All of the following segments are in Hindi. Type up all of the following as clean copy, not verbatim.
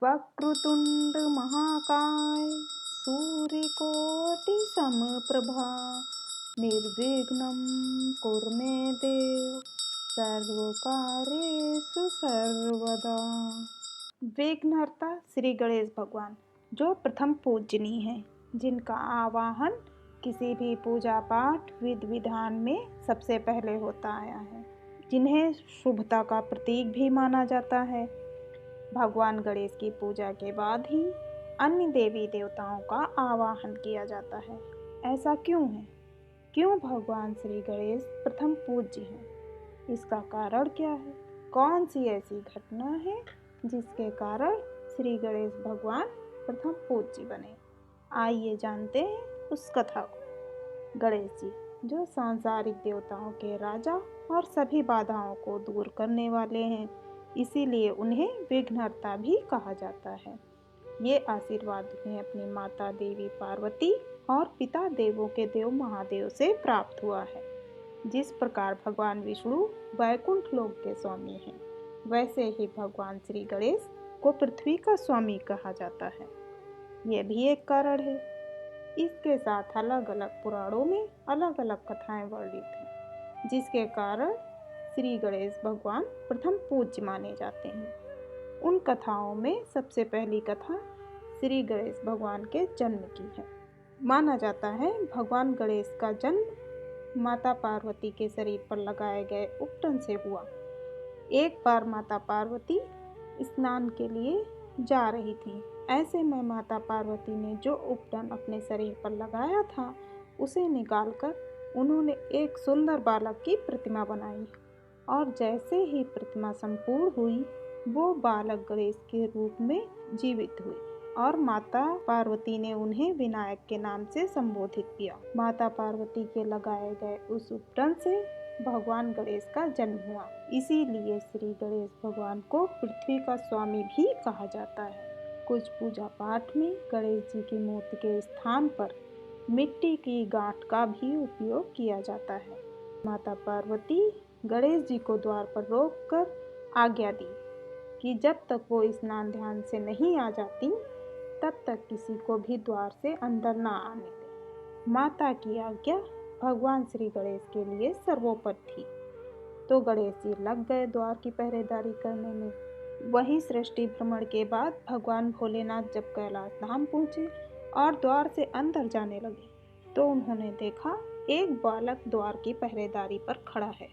वक्रतुंड महाकाय सूर्यकोटि समप्रभा निर्विघ्नं कुरु मे देव सर्वकार्येषु सर्वदा। विघ्नहर्ता श्री गणेश भगवान जो प्रथम पूजनीय हैं, जिनका आवाहन किसी भी पूजा पाठ विधि विधान में सबसे पहले होता आया है, जिन्हें शुभता का प्रतीक भी माना जाता है। भगवान गणेश की पूजा के बाद ही अन्य देवी देवताओं का आवाहन किया जाता है। ऐसा क्यों है? क्यों भगवान श्री गणेश प्रथम पूज्य हैं? इसका कारण क्या है? कौन सी ऐसी घटना है जिसके कारण श्री गणेश भगवान प्रथम पूज्य बने? आइए जानते हैं उस कथा को। गणेश जी जो सांसारिक देवताओं के राजा और सभी बाधाओं को दूर करने वाले हैं, इसीलिए उन्हें विघ्नहर्ता भी कहा जाता है। ये आशीर्वाद उन्हें अपनी माता देवी पार्वती और पिता देवों के देव महादेव से प्राप्त हुआ है। जिस प्रकार भगवान विष्णु वैकुंठ लोक के स्वामी हैं, वैसे ही भगवान श्री गणेश को पृथ्वी का स्वामी कहा जाता है। ये भी एक कारण है। इसके साथ अलग अलग पुराणों में अलग अलग कथाएं वर्णित हैं, जिसके कारण श्री गणेश भगवान प्रथम पूज्य माने जाते हैं। उन कथाओं में सबसे पहली कथा श्री गणेश भगवान के जन्म की है। माना जाता है भगवान गणेश का जन्म माता पार्वती के शरीर पर लगाए गए उपटन से हुआ। एक बार माता पार्वती स्नान के लिए जा रही थी। ऐसे में माता पार्वती ने जो उपटन अपने शरीर पर लगाया था, उसे निकालकर उन्होंने एक सुंदर बालक की प्रतिमा बनाई और जैसे ही प्रतिमा संपूर्ण हुई, वो बालक गणेश के रूप में जीवित हुए और माता पार्वती ने उन्हें विनायक के नाम से संबोधित किया। माता पार्वती के लगाए गए उस उपटन से भगवान गणेश का जन्म हुआ। इसीलिए श्री गणेश भगवान को पृथ्वी का स्वामी भी कहा जाता है। कुछ पूजा पाठ में गणेश जी की मूर्ति के स्थान पर मिट्टी की गांठ का भी उपयोग किया जाता है। माता पार्वती गणेश जी को द्वार पर रोककर आज्ञा दी कि जब तक वो स्नान ध्यान से नहीं आ जाती, तब तक किसी को भी द्वार से अंदर ना आने दे। माता की आज्ञा भगवान श्री गणेश के लिए सर्वोपरि थी, तो गणेश जी लग गए द्वार की पहरेदारी करने में। वहीं सृष्टि भ्रमण के बाद भगवान भोलेनाथ जब कैलाश धाम पहुंचे और द्वार से अंदर जाने लगे, तो उन्होंने देखा एक बालक द्वार की पहरेदारी पर खड़ा है,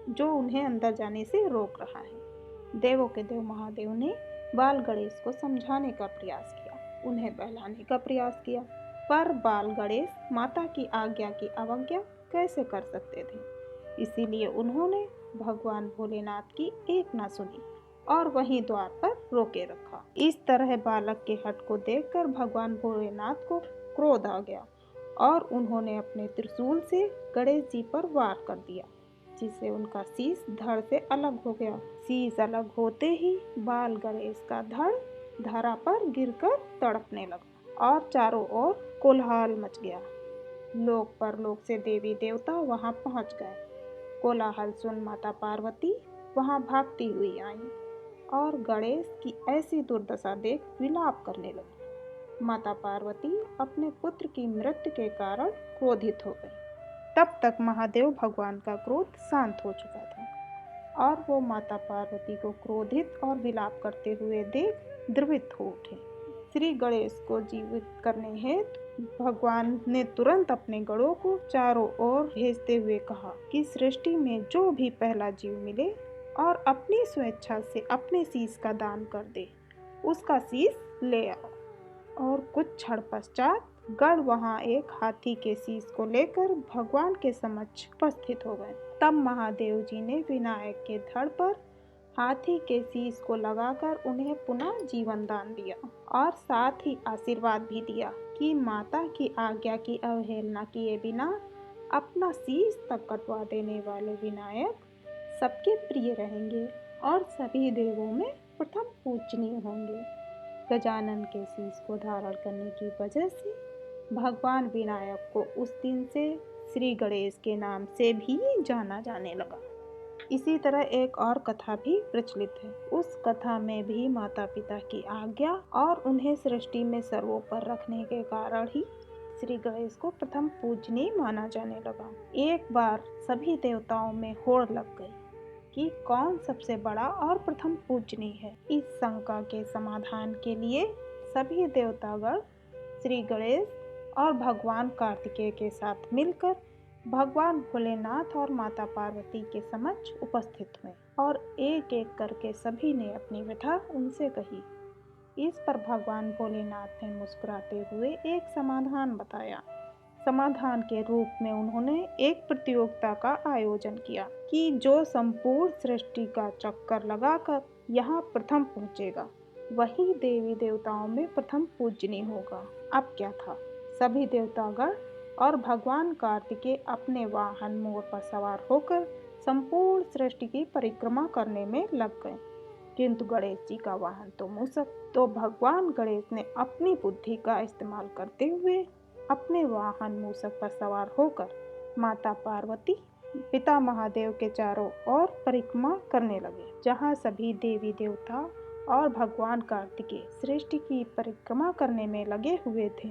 जो उन्हें अंदर जाने से रोक रहा है। देवों के देव महादेव ने बाल गणेश को समझाने का प्रयास किया, उन्हें बहलाने का प्रयास किया, पर बाल गणेश माता की आज्ञा की अवज्ञा कैसे कर सकते थे। इसीलिए उन्होंने भगवान भोलेनाथ की एक ना सुनी और वहीं द्वार पर रोके रखा। इस तरह बालक के हठ को देखकर भगवान भोलेनाथ को क्रोध आ गया और उन्होंने अपने त्रिशूल से गणेश जी पर वार कर दिया, जिससे उनका शीश धड़ से अलग हो गया। शीश अलग होते ही बाल गणेश का धड़ धरा पर गिरकर तड़पने लगा और चारों ओर कोलाहल मच गया। लोक परलोक से देवी देवता वहां पहुंच गए। कोलाहल सुन माता पार्वती वहां भागती हुई आई और गणेश की ऐसी दुर्दशा देख विलाप करने लगी। माता पार्वती अपने पुत्र की मृत्यु के कारण क्रोधित हो गई। तब तक महादेव भगवान का क्रोध शांत हो चुका था और वो माता पार्वती को क्रोधित और विलाप करते हुए देख द्रवित हो उठे। श्री गणेश को जीवित करने हेतु भगवान ने तुरंत अपने गणों को चारों ओर भेजते हुए कहा कि सृष्टि में जो भी पहला जीव मिले और अपनी स्वेच्छा से अपने शीश का दान कर दे, उसका शीश ले आओ। और कुछ क्षण पश्चात गण वहां एक हाथी के शीश को लेकर भगवान के समक्ष उपस्थित हो गए। तब महादेव जी ने विनायक के धड़ पर हाथी के शीश को लगाकर उन्हें पुनः जीवन दान दिया और साथ ही आशीर्वाद भी दिया कि माता की आज्ञा की अवहेलना किए बिना अपना शीश तक कटवा देने वाले विनायक सबके प्रिय रहेंगे और सभी देवों में प्रथम पूजनीय होंगे। गजानन के शीश को धारण करने की वजह से भगवान विनायक को उस दिन से श्री गणेश के नाम से भी जाना जाने लगा। इसी तरह एक और कथा भी प्रचलित है। उस कथा में भी माता पिता की आज्ञा और उन्हें सृष्टि में सर्वोपर रखने के कारण ही श्री गणेश को प्रथम पूजनीय माना जाने लगा। एक बार सभी देवताओं में होड़ लग गई कि कौन सबसे बड़ा और प्रथम पूजनीय है। इस शंका के समाधान के लिए सभी देवतागण श्री गणेश और भगवान कार्तिकेय के साथ मिलकर भगवान भोलेनाथ और माता पार्वती के समक्ष उपस्थित हुए और एक एक करके सभी ने अपनी व्यथा उनसे कही। इस पर भगवान भोलेनाथ ने मुस्कुराते हुए एक समाधान बताया। समाधान के रूप में उन्होंने एक प्रतियोगिता का आयोजन किया कि जो संपूर्ण सृष्टि का चक्कर लगाकर यहाँ प्रथम पहुँचेगा वही देवी देवताओं में प्रथम पूजनीय होगा। अब क्या था, सभी देवतागण और भगवान कार्तिकेय अपने वाहन मोर पर सवार होकर संपूर्ण सृष्टि की परिक्रमा करने में लग गए, किंतु गणेश जी का वाहन तो मूषक। तो भगवान गणेश ने अपनी बुद्धि का इस्तेमाल करते हुए अपने वाहन मूषक पर सवार होकर माता पार्वती पिता महादेव के चारों ओर परिक्रमा करने लगे। जहाँ सभी देवी देवता और भगवान कार्तिकेय सृष्टि की परिक्रमा करने में लगे हुए थे,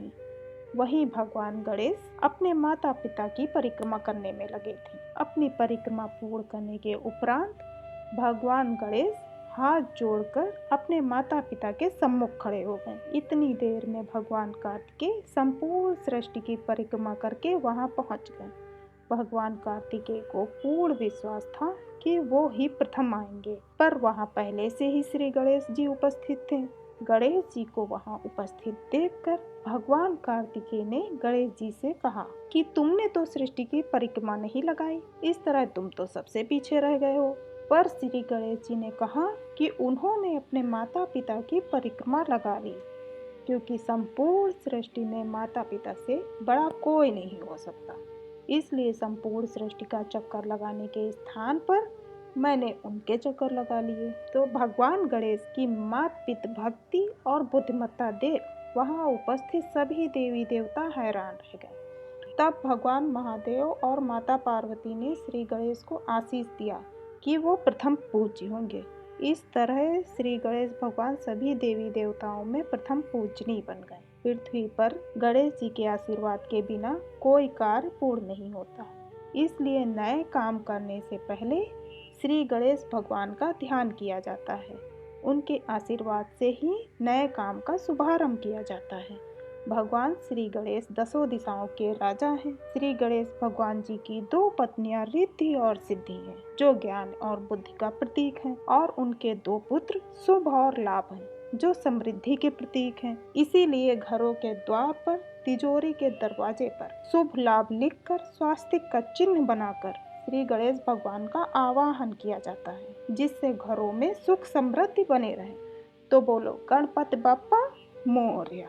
वहीं भगवान गणेश अपने माता पिता की परिक्रमा करने में लगे थे। अपनी परिक्रमा पूर्ण करने के उपरांत भगवान गणेश हाथ जोड़कर अपने माता पिता के सम्मुख खड़े हो गए। इतनी देर में भगवान कार्तिकेय संपूर्ण सृष्टि की परिक्रमा करके वहां पहुंच गए। भगवान कार्तिकेय को पूर्ण विश्वास था कि वो ही प्रथम आएंगे, पर वहां पहले से ही श्री गणेश जी उपस्थित थे। गणेश जी को वहां उपस्थित देखकर भगवान कार्तिकेय ने गणेश जी से कहा कि तुमने तो सृष्टि की परिक्रमा नहीं लगाई, इस तरह तुम तो सबसे पीछे रह गए हो। पर श्री गणेश जी ने कहा कि उन्होंने अपने माता पिता की परिक्रमा लगा ली, क्योंकि संपूर्ण सृष्टि में माता पिता से बड़ा कोई नहीं हो सकता, इसलिए संपूर्ण सृष्टि का चक्कर लगाने के स्थान पर मैंने उनके चक्कर लगा लिए। तो भगवान गणेश की मात पिता भक्ति और बुद्धिमत्ता देख वहां उपस्थित सभी देवी देवता हैरान रह गए। तब भगवान महादेव और माता पार्वती ने श्री गणेश को आशीष दिया कि वो प्रथम पूज्य होंगे। इस तरह श्री गणेश भगवान सभी देवी देवताओं में प्रथम पूजनीय बन गए। पृथ्वी पर गणेश जी के आशीर्वाद के बिना कोई कार्य पूर्ण नहीं होता, इसलिए नए काम करने से पहले श्री गणेश भगवान का ध्यान किया जाता है। उनके आशीर्वाद से ही नए काम का शुभारंभ किया जाता है। भगवान श्री गणेश 10 दिशाओं के राजा हैं। श्री गणेश भगवान जी की 2 पत्नियां रिद्धि और सिद्धि हैं, जो ज्ञान और बुद्धि का प्रतीक हैं, और उनके 2 पुत्र शुभ और लाभ हैं, जो समृद्धि के प्रतीक हैं। इसीलिए घरों के द्वार पर, तिजोरी के दरवाजे पर शुभ लाभ लिखकर स्वास्तिक का चिन्ह बनाकर श्री गणेश भगवान का आवाहन किया जाता है, जिससे घरों में सुख समृद्धि बने रहे। तो बोलो गणपति बप्पा मोरया।